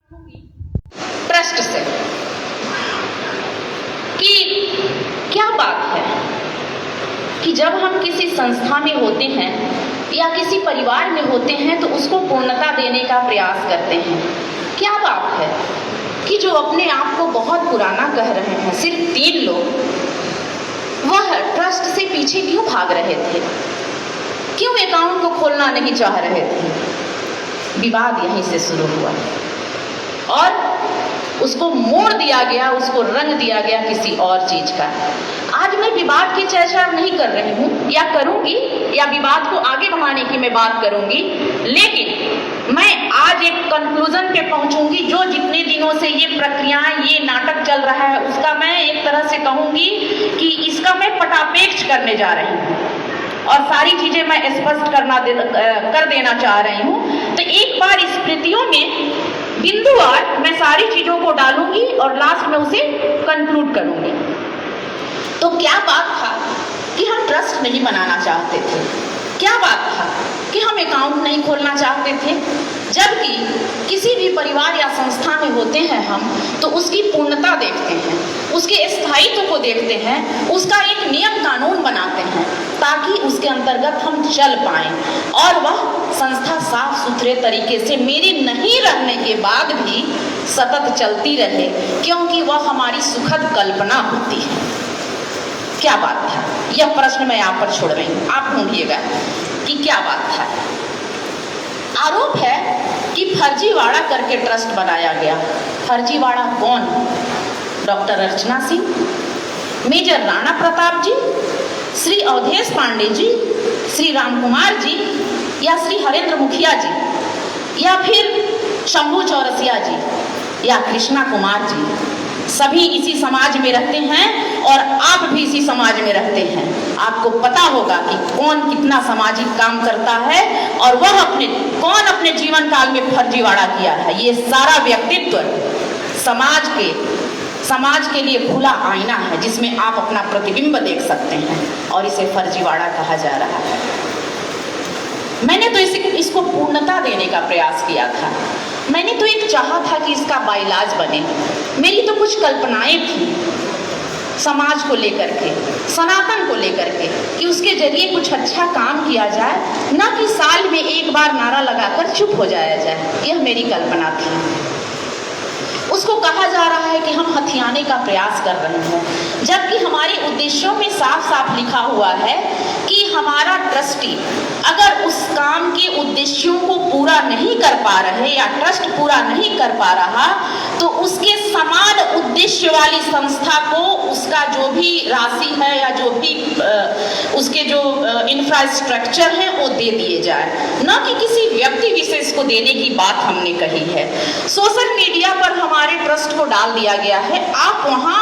Trust से कि क्या बात है कि जब हम किसी संस्था में होते हैं या किसी परिवार में होते हैं तो उसको पूर्णता देने का प्रयास करते हैं। क्या बात है कि जो अपने आप को बहुत पुराना कह रहे हैं, सिर्फ 3 लोग, वह ट्रस्ट से पीछे क्यों भाग रहे थे? क्यों अकाउंट को खोलना नहीं चाह रहे थे? विवाद यहीं से शुरू हुआ और उसको मोड़ दिया गया, उसको रंग दिया गया किसी और चीज का। आज मैं विवाद की चर्चा नहीं कर रही हूँ या करूंगी, या विवाद को आगे बढ़ाने की मैं बात करूंगी, लेकिन मैं आज एक कंक्लूजन पे पहुंचूंगी। जो जितने दिनों से ये प्रक्रियाएं, ये नाटक चल रहा है, उसका मैं एक तरह से कहूंगी कि इसका मैं पटापेक्ष करने जा रही हूँ और सारी चीजें मैं स्पष्ट कर देना चाह रही हूँ। तो एक बार स्मृतियों में बिंदुवार मैं सारी चीजों को डालूंगी और लास्ट में उसे कंक्लूड करूंगी। तो क्या बात था कि हम ट्रस्ट नहीं बनाना चाहते थे? क्या बात था कि हम अकाउंट नहीं खोलना चाहते थे? जबकि किसी भी परिवार या संस्था में होते हैं हम, तो उसकी पूर्णता देखते हैं, उसके स्थायित्व को देखते हैं, उसका एक नियम कानून बनाते हैं ताकि उसके अंतर्गत हम चल पाएं और वह संस्था साफ सुथरे तरीके से मेरे नहीं रहने के बाद भी सतत चलती रहे, क्योंकि वह हमारी सुखद कल्पना होती है। क्या बात था? यह प्रश्न मैं आप पर छोड़ रही हूँ, आप ढूंढिएगा कि क्या बात था। आरोप है कि फर्जीवाड़ा करके ट्रस्ट बनाया गया। फर्जीवाड़ा कौन? डॉक्टर अर्चना सिंह, मेजर राणा प्रताप जी, श्री अवधेश पांडे जी, श्री राम कुमार जी, या श्री हरेंद्र मुखिया जी, या फिर शंभू चौरसिया जी, या कृष्णा कुमार जी। सभी इसी समाज में रहते हैं और आप भी इसी समाज में रहते हैं। आपको पता होगा कि कौन कितना सामाजिक काम करता है और वह कौन अपने जीवन काल में फर्जीवाड़ा किया है। ये सारा व्यक्तित्व समाज के लिए खुला आईना है जिसमें आप अपना प्रतिबिंब देख सकते हैं, और इसे फर्जीवाड़ा कहा जा रहा है। मैंने तो इसको पूर्णता देने का प्रयास किया था। मैंने तो एक चाहा था कि इसका बाइलाज बने। मेरी तो कुछ कल्पनाएं थी समाज को लेकर के, सनातन को लेकर के, कि उसके जरिए कुछ अच्छा काम किया जाए, ना कि साल में एक बार नारा लगाकर चुप हो जाया जाए। यह मेरी कल्पना थी। उसको कहा जा रहा है कि हम हथियाने का प्रयास कर रहे हैं, जबकि हमारे उद्देश्यों में साफ साफ लिखा हुआ है कि हमारा ट्रस्टी अगर उस काम के उद्देश्यों को पूरा नहीं कर पा रहे या ट्रस्ट पूरा नहीं कर पा रहा, तो उसके समान उद्देश्य वाली संस्था को उसका जो भी राशि है या जो भी उसके जो इंफ्रास्ट्रक्चर है वो दे दिए जाए, न कि किसी व्यक्ति विशेष को देने की बात हमने कही है। सोशल मीडिया पर हमारे ट्रस्ट को डाल दिया गया है। आप वहाँ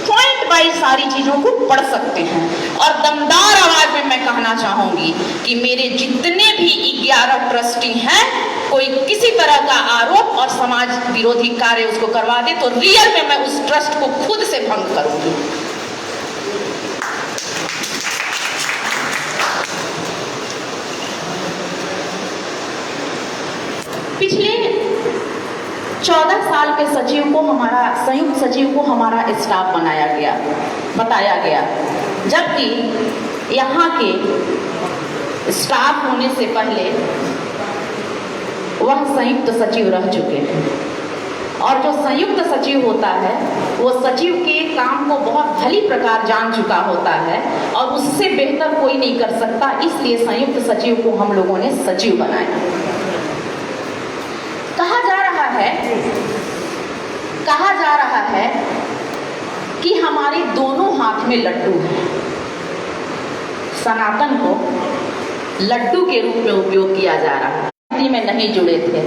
पॉइंट वाइज सारी चीजों को पढ़ सकते हैं और दमदार आवाज में मैं कहना चाहूंगी कि मेरे जितने भी 11 ट्रस्टी हैं, कोई किसी तरह का आरोप और समाज विरोधी कार्य उसको करवा दे तो रियल में मैं उस ट्रस्ट को खुद से भंग करूंगी। पिछले 14 साल के सचिव को हमारा संयुक्त सचिव को हमारा स्टाफ बताया गया, जबकि यहाँ के स्टाफ होने से पहले वह संयुक्त सचिव रह चुके हैं। और जो संयुक्त सचिव होता है वो सचिव के काम को बहुत भली प्रकार जान चुका होता है और उससे बेहतर कोई नहीं कर सकता। इसलिए संयुक्त सचिव को हम लोगों ने सचिव बनाया। कहा जा रहा है कि हमारे दोनों हाथ में लड्डू हैं। सनातन को लड्डू के रूप में उपयोग किया जा रहा है। में नहीं जुड़े थे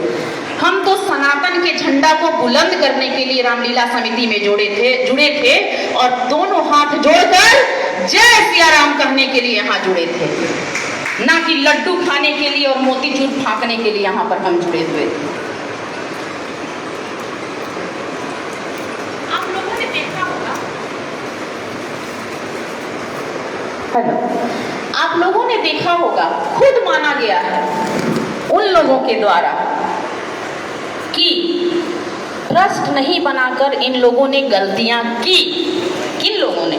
हम, तो सनातन के झंडा को बुलंद करने के लिए रामलीला समिति में जुड़े थे और दोनों हाथ जोड़कर जय सिया राम कहने के लिए यहाँ जुड़े थे, ना कि लड्डू खाने के लिए और मोतीचूर फांकने के लिए यहाँ पर हम जुड़े हुए थे। हेलो, आप लोगों ने देखा होगा, खुद माना गया है उन लोगों के द्वारा कि ट्रस्ट नहीं बनाकर इन लोगों ने गलतियां की। किन लोगों ने?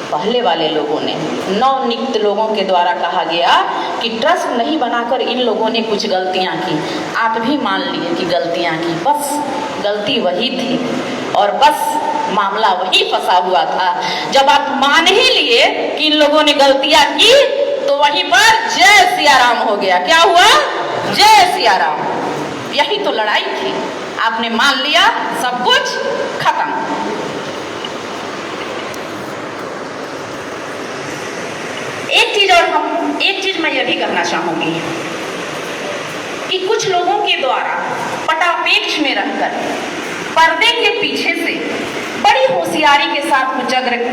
पहले वाले लोगों ने, नवनियुक्त लोगों के द्वारा कहा गया कि ट्रस्ट नहीं बनाकर इन लोगों ने कुछ गलतियां की। आप भी मान लिए कि गलतियां की, बस गलती वही थी और बस मामला वही फंसा हुआ था। जब आप मान ही लिए कि इन लोगों ने गलतियां की तो वहीं पर जय सिया राम हो गया। क्या हुआ? जय सिया राम। यही तो लड़ाई थी। आपने मान लिया, सब कुछ खत्म। एक चीज मैं यह भी कहना चाहूंगी कि कुछ लोगों के द्वारा पटापेक्ष में रहकर पर्दे के पीछे से बड़ी होशियारी के साथ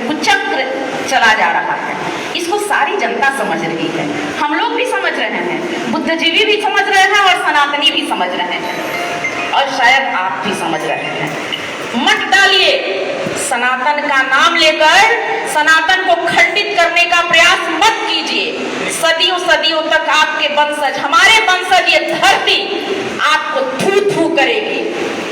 कुचक्र चला जा रहा है। इसको सारी जनता समझ रही है, हम लोग भी समझ रहे हैं, बुद्धिजीवी भी समझ रहे हैं और सनातनी भी समझ रहे हैं और शायद आप भी समझ रहे हैं। मत डालिए सनातन का नाम लेकर, सनातन को खंडित करने का प्रयास मत कीजिए। सदियों सदियों तक आपके वंशज, हमारे वंशज, ये धरती आपको थू थू करेगी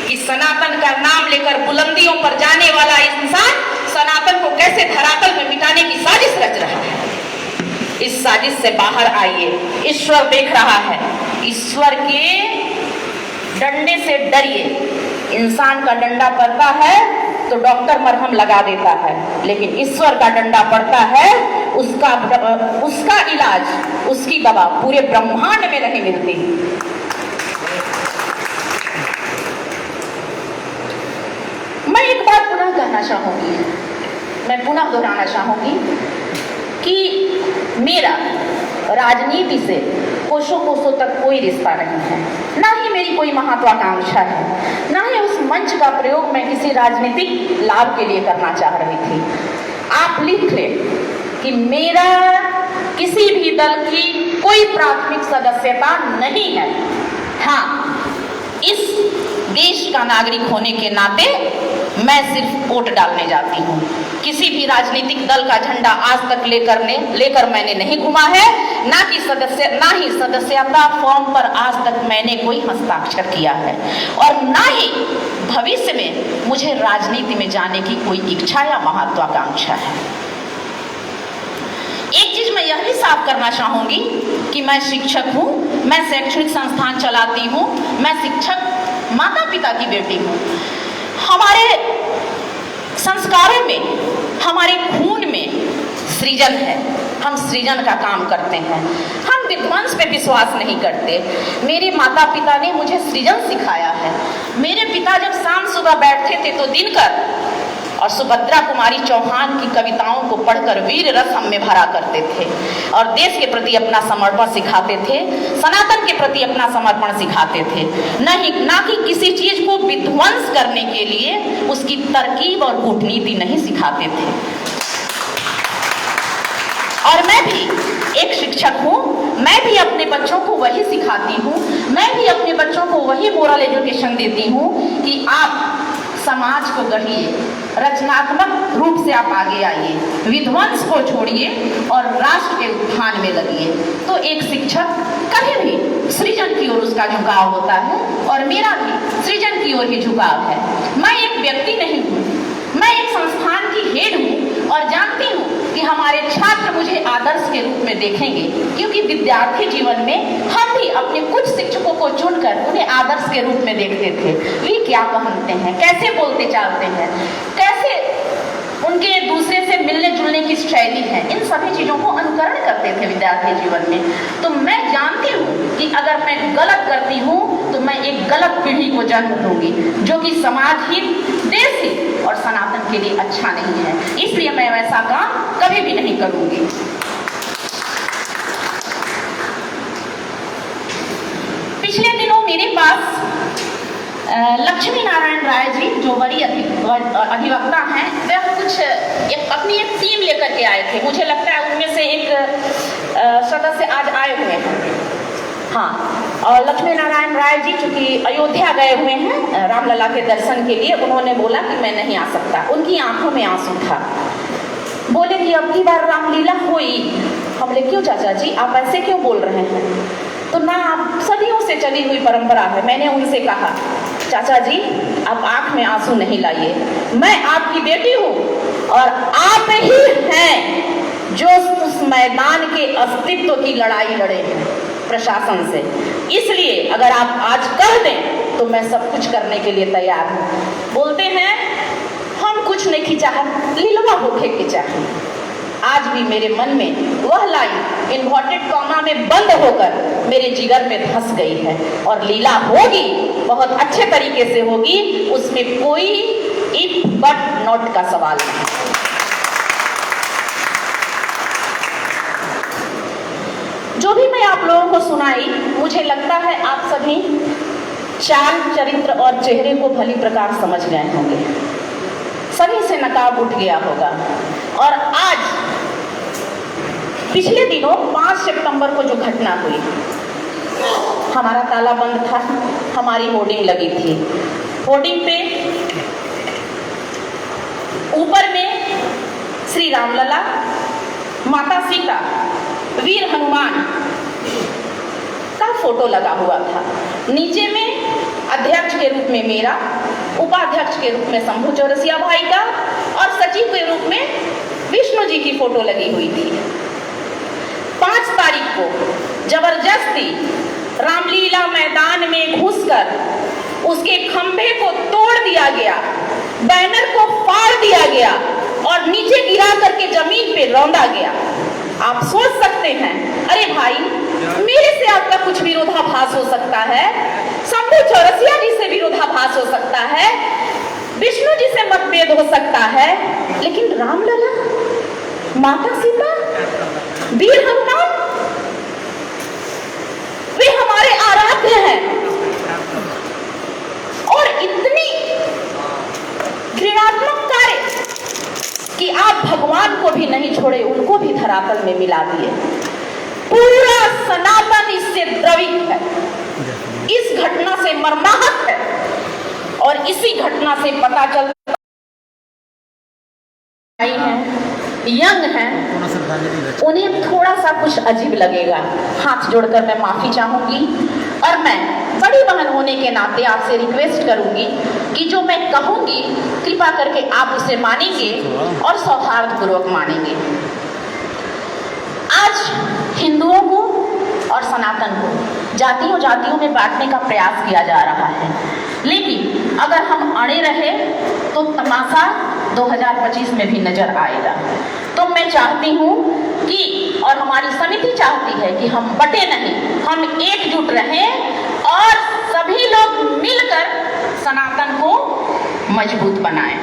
कि सनातन का नाम लेकर बुलंदियों पर जाने वाला इंसान सनातन को कैसे धरातल में मिटाने की साजिश रच रहा है। इस साजिश से बाहर आइए, ईश्वर देख रहा है। ईश्वर के डंडे से डरिए। इंसान का डंडा पड़ता है तो डॉक्टर मरहम लगा देता है, लेकिन ईश्वर का डंडा पड़ता है, उसका इलाज, उसकी दवा पूरे ब्रह्मांड में नहीं मिलती। मैं एक बात पुनः कहना चाहूंगी, मैं पुनः दोहराना चाहूंगी कि मेरा राजनीति से कोसों कोसों तक कोई रिश्ता नहीं है, ना ही मेरी कोई महत्वाकांक्षा है, ना ही उस मंच का प्रयोग मैं किसी राजनीतिक लाभ के लिए करना चाह रही थी। आप लिख लें कि मेरा किसी भी दल की कोई प्राथमिक सदस्यता नहीं है। हाँ, इस देश का नागरिक होने के नाते मैं सिर्फ वोट डालने जाती हूँ। किसी भी राजनीतिक दल का झंडा आज तक लेकर मैंने नहीं घुमा है, ना ही सदस्यता फॉर्म पर आज तक मैंने कोई हस्ताक्षर किया है और ना ही भविष्य में मुझे राजनीति में जाने की कोई इच्छा या महत्वाकांक्षा है। एक चीज मैं यह भी साफ करना चाहूंगी कि मैं शिक्षक हूँ, मैं शैक्षणिक संस्थान चलाती हूँ, मैं शिक्षक माता पिता की बेटी हूँ। हमारे संस्कारों में, हमारे खून में सृजन है, हम सृजन का काम करते हैं, हम विध्वंस पे विश्वास नहीं करते। मेरे माता पिता ने मुझे सृजन सिखाया है। मेरे पिता जब शाम सुबह बैठते थे तो दिनकर और सुभद्रा कुमारी चौहान की कविताओं को पढ़कर वीर रस हम में भरा करते थे और देश के प्रति अपना समर्पण सिखाते थे, सनातन के प्रति अपना समर्पण सिखाते थे, ना कि किसी चीज को विध्वंस करने के लिए उसकी तरकीब और कूटनीति नहीं सिखाते थे। और मैं भी एक शिक्षक हूँ, मैं भी अपने बच्चों को वही सिखाती हूँ, मैं भी अपने बच्चों को वही मोरल एजुकेशन देती हूँ कि आप समाज को गढ़िए, रचनात्मक रूप से आप आगे आइए, विध्वंस को छोड़िए और राष्ट्र के उत्थान में लगिए। तो एक शिक्षक कभी भी सृजन की ओर उसका झुकाव होता है और मेरा भी सृजन की ओर ही झुकाव है। मैं एक व्यक्ति नहीं हूँ, मैं एक संस्थान की हेड हूँ और जानती हूँ कि हमारे छात्र मुझे आदर्श के रूप में देखेंगे, क्योंकि विद्यार्थी जीवन में हम भी अपने कुछ शिक्षकों को चुनकर उन्हें आदर्श के रूप में देखते थे। वे क्या पहनते हैं, कैसे बोलते चालते हैं, कैसे उनके दूसरे से मिलने जुलने की शैली है, इन सभी चीज़ों को अनुकरण करते थे विद्यार्थी जीवन में। तो मैं जानती हूँ कि अगर मैं गलत करती हूँ तो मैं एक गलत पीढ़ी को जन्म दूंगी जो कि समाज हित, देश हित और सनातन के लिए अच्छा नहीं है। इसलिए मैं वैसा काम कभी भी नहीं करूँगी। पिछले दिनों मेरे पास लक्ष्मी नारायण राय जी, जो बड़ी अधिवक्ता हैं, वह अपनी एक टीम लेकर के आए थे। मुझे लगता है उनमें से एक सदस्य आज आए हुए हैं। हाँ, और लक्ष्मी नारायण राय जी चूँकि अयोध्या गए हुए हैं रामलला के दर्शन के लिए, उन्होंने बोला कि मैं नहीं आ सकता। उनकी आंखों में आंसू था। बोले कि अब की बार रामलीला हुई। हम बोले क्यों चाचा जी, आप ऐसे क्यों बोल रहे हैं? तो ना, आप सदियों से चली हुई परंपरा है। मैंने उनसे कहा चाचा जी, आप आंख में आंसू नहीं लाइए, मैं आपकी बेटी हूँ और आप ही हैं जो उस मैदान के अस्तित्व की लड़ाई लड़े हैं प्रशासन से। इसलिए अगर आप आज कह दें तो मैं सब कुछ करने के लिए तैयार हूँ। बोलते हैं हम कुछ नहीं खिंचा है, लीलवा होके खिंचा है। आज भी मेरे मन में वह लाइन इन्वर्टेड कॉमा में बंद होकर मेरे जिगर में धंस गई है और लीला होगी, बहुत अच्छे तरीके से होगी, उसमें कोई इफ बट नॉट का सवाल नहीं। जो भी मैं आप लोगों को सुनाई, मुझे लगता है आप सभी चाल, चरित्र और चेहरे को भली प्रकार समझ गए होंगे, सभी से नकाब उठ गया होगा। और आज पिछले दिनों 5 सितंबर को जो घटना हुई, हमारा ताला बंद था, हमारी होर्डिंग लगी थी। होर्डिंग पे ऊपर में श्री रामलला, माता सीता, वीर हनुमान का फोटो लगा हुआ था। नीचे में अध्यक्ष के रूप में मेरा, उपाध्यक्ष के रूप में शंभू चौरसिया भाई का और सचिव के रूप में विष्णु जी की फोटो लगी हुई थी। 5 तारीख को जबरदस्ती रामलीला मैदान में घुसकर उसके खंभे को तोड़ दिया गया, बैनर को फाड़ दिया गया और नीचे गिरा करके जमीन पे रौंदा गया। आप सोच सकते हैं, अरे भाई, मेरे से आपका कुछ विरोधाभास हो सकता है, शंभू चौरसिया जी से विरोधाभास हो सकता है, विष्णु जी से मतभेद हो सकता है, लेकिन रामलला, माता सीता, वीर हनुमान, वे हमारे आराध्य हैं। और इतनी घृणात्मक कार्य कि आप भगवान को भी नहीं छोड़े, उनको भी धरातल में मिला दिए। पूरा सनातन इससे द्रवित है, इस घटना से मर्माहत है। और इसी घटना से पता चलता है, यंग हैं, उन्हें थोड़ा सा कुछ अजीब लगेगा। हाथ जोड़कर मैं माफी चाहूंगी और मैं बड़ी बहन होने के नाते आपसे रिक्वेस्ट करूंगी कि जो मैं कहूंगी कृपा करके आप उसे मानेंगे और सौहार्दपूर्वक मानेंगे। आज हिंदुओं को और सनातन को जातियों में बांटने का प्रयास किया जा रहा है, लेकिन अगर हम अड़े रहे तो तमाशा 2025 में भी नजर आएगा। तो मैं चाहती हूँ कि, और हमारी समिति चाहती है कि हम बटे नहीं, हम एकजुट रहें और सभी लोग मिलकर सनातन को मजबूत बनाएं,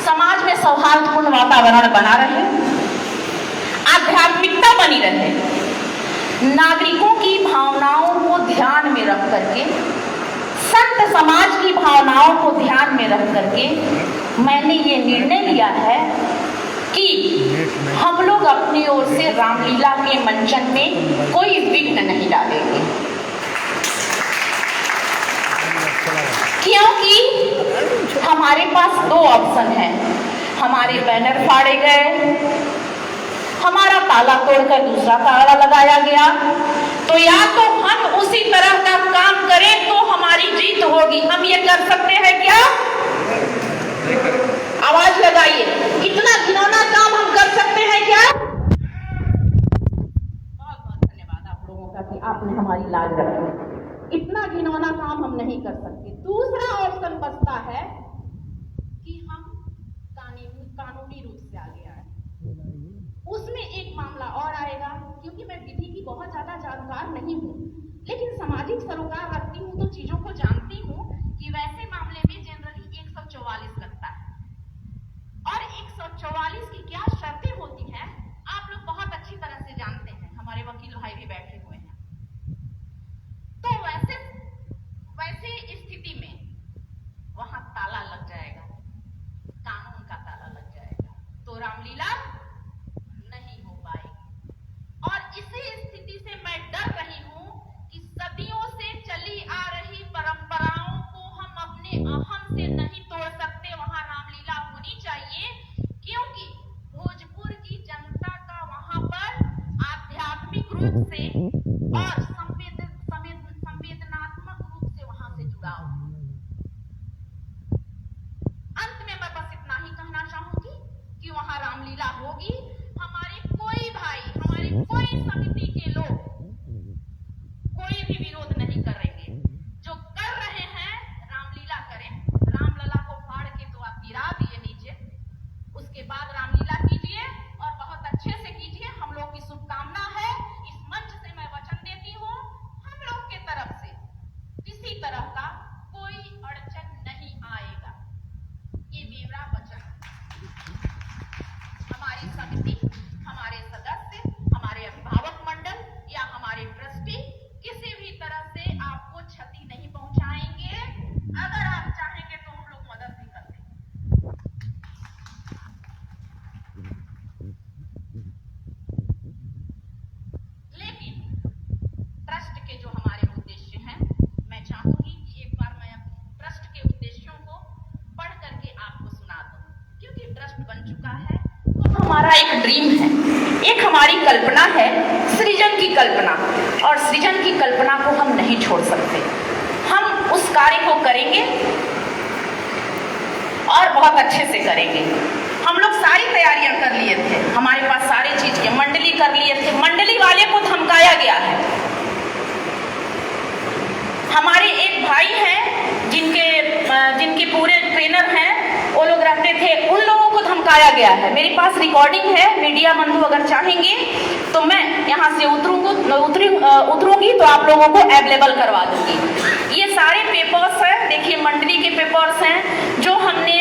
समाज में सौहार्दपूर्ण वातावरण बना रहे, आध्यात्मिकता बनी रहे, नागरिकों की भावनाओं को ध्यान में रख करके, संत समाज की भावनाओं को ध्यान में रख करके मैंने ये निर्णय लिया है कि हम लोग अपनी ओर से रामलीला के मंचन में कोई विघ्न नहीं डालेंगे, क्योंकि हमारे पास 2 ऑप्शन हैं। हमारे बैनर फाड़े गए, हमारा ताला तोड़कर दूसरा ताला लगाया गया, तो या तो हम उसी तरह का काम करें तो हमारी जीत होगी। हम ये कर सकते हैं क्या? आवाज लगाइए, इतना घिनौना काम हम कर सकते हैं क्या? बहुत बहुत धन्यवाद आप लोगों का कि आपने हमारी लाज रखी। इतना घिनौना काम हम नहीं कर सकते। दूसरा ऑप्शन बचता है कि हम कानूनी रूप से आगे आए। उसमें एक मामला और आएगा, क्योंकि मैं विधि की बहुत ज्यादा जानकार नहीं हूँ, लेकिन सामाजिक सरोकार रखती हूँ तो चीजों को जानती हूँ कि वैसे मामले में जनरली 144 लगता है। और 144 की क्या शर्तें होती हैं आप लोग बहुत अच्छी तरह से जानते हैं, हमारे वकील भाई भी बैठे हुए हैं। तो वैसे स्थिति में वहां ताला लग जाएगा, कानून का ताला लग जाएगा, तो रामलीला नहीं हो पाएगी। और इसी स्थिति से मैं डर रही हूं कि सदियों से चली आ रही परंपराओं को हम अपने अहम से नहीं तोड़ सकते। वहां रामलीला होनी चाहिए, क्योंकि भोजपुर की जनता का वहां पर आध्यात्मिक रूप से और संवेदनात्मक रूप से वहां से जुड़ाव। रामलीला होगी, हमारे कोई भाई, हमारे कोई समिति के लोग कोई भी विरोध नहीं करेंगे। जो कर रहे हैं रामलीला करें, रामलला को फाड़ के तो आप गिरा दिए नीचे, उसके बाद रामलीला कीजिए और बहुत अच्छे से कीजिए। हम लोग की शुभकामना है। इस मंच से मैं वचन देती हूँ, हम लोग के तरफ से किसी तरह का कोई अड़चन नहीं आएगा। ये मेरा वचन। हमारी समिति, हमारे सदस्य, हमारे अभिभावक मंडल या हमारे ट्रस्टी किसी भी तरह से आपको क्षति नहीं पहुंचाएंगे। अगर आप चाहेंगे तो हम लोग मदद भी कर देंगे। लेकिन ट्रस्ट के जो हमारे उद्देश्य हैं, मैं चाहूंगी कि एक बार मैं ट्रस्ट के उद्देश्यों को पढ़ करके आपको सुना दूं, क्योंकि ट्रस्ट बन चुका है तो हमारा एक ड्रीम है, एक हमारी कल्पना है, सृजन की कल्पना। और सृजन की कल्पना को हम नहीं छोड़ सकते। हम उस कार्य को करेंगे और बहुत अच्छे से करेंगे। हम लोग सारी तैयारियां कर लिए थे, हमारे पास सारी चीज के मंडली कर लिए थे। मंडली वाले को धमकाया गया है। हमारे एक भाई हैं जिनके पूरे ट्रेनर हैं, वो लोग रहते थे, उन लोगों को धमकाया गया है। मेरे पास रिकॉर्डिंग है, मीडिया बंधु अगर चाहेंगे तो मैं यहाँ से उतरूंगी तो आप लोगों को अवेलेबल करवा दूंगी। ये सारे पेपर्स हैं, देखिए मंडली के पेपर्स हैं, जो हमने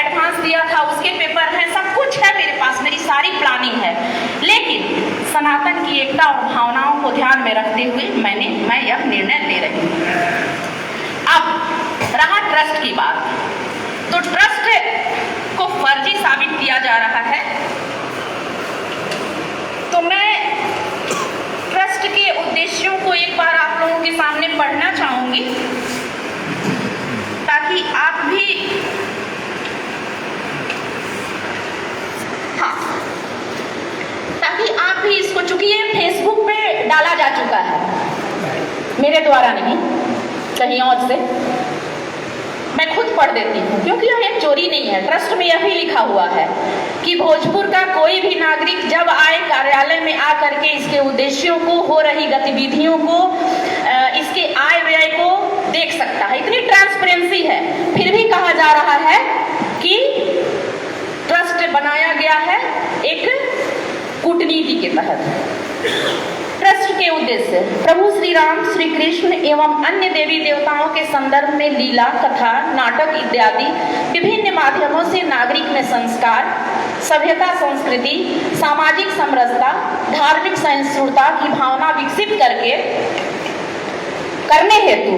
एडवांस दिया था उसके पेपर हैं, सब कुछ है मेरे पास, मेरी सारी प्लानिंग है। लेकिन सनातन की एकता और भावनाओं को ध्यान में रखते हुए मैं यह निर्णय ले रही हूँ। अब रहा ट्रस्ट की बात, तो ट्रस्ट को फर्जी साबित किया जा रहा है। तो मैं ट्रस्ट के उद्देश्यों को एक बार आप लोगों के सामने पढ़ना चाहूंगी, ताकि आप भी इसको, चूंकि ये फेसबुक पे डाला जा चुका है, मेरे द्वारा नहीं, कहीं और से, मैं खुद पढ़ देती हूँ, क्योंकि यह एक चोरी नहीं है। ट्रस्ट में यह भी लिखा हुआ है कि भोजपुर का कोई भी नागरिक जब आए कार्यालय में आकर के इसके उद्देश्यों को, हो रही गतिविधियों को, इसके आय व्यय को देख सकता है। इतनी ट्रांसपेरेंसी है, फिर भी कहा जा रहा है कि ट्रस्ट बनाया गया है एक कूटनीति के तहत। ट्रस्ट के उद्देश्य प्रभु श्री राम, श्री कृष्ण एवं अन्य देवी देवताओं के संदर्भ में लीला, कथा, नाटक इत्यादि विभिन्न माध्यमों से नागरिक में संस्कार, सभ्यता, संस्कृति, सामाजिक समरसता, धार्मिक सहिष्णुता की भावना विकसित करने हेतु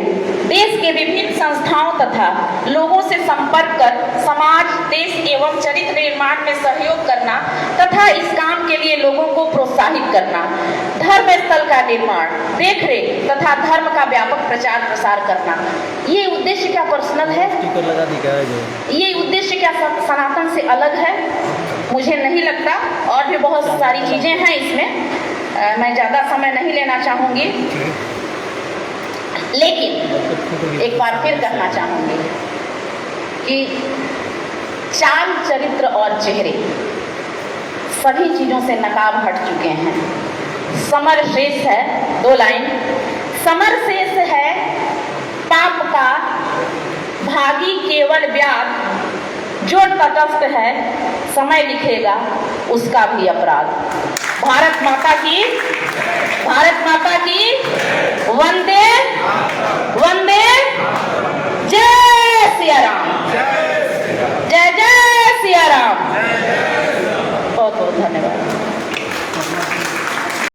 देश के विभिन्न संस्थाओं तथा लोगों से संपर्क कर समाज, देश एवं चरित्र निर्माण में सहयोग करना तथा इस काम के लिए लोगों को प्रोत्साहित करना, धर्म स्थल का निर्माण, देखरेख तथा धर्म का व्यापक प्रचार प्रसार करना। ये उद्देश्य क्या पर्सनल है? ये उद्देश्य क्या सनातन से अलग है? मुझे नहीं लगता। और भी बहुत सारी चीजें हैं इसमें, मैं ज्यादा समय नहीं लेना चाहूंगी, लेकिन एक बार फिर कहना चाहूंगी कि चाल, चरित्र और चेहरे सभी चीजों से नकाब हट चुके हैं। समर शेष है, 2 लाइन। समर शेष है पाप का, भागी केवल व्याध, जो तटस्थ है समय लिखेगा उसका भी अपराध। भारत माता की वंदे वंदे। जय सिया राम, जय जय सिया राम। बहुत बहुत धन्यवाद।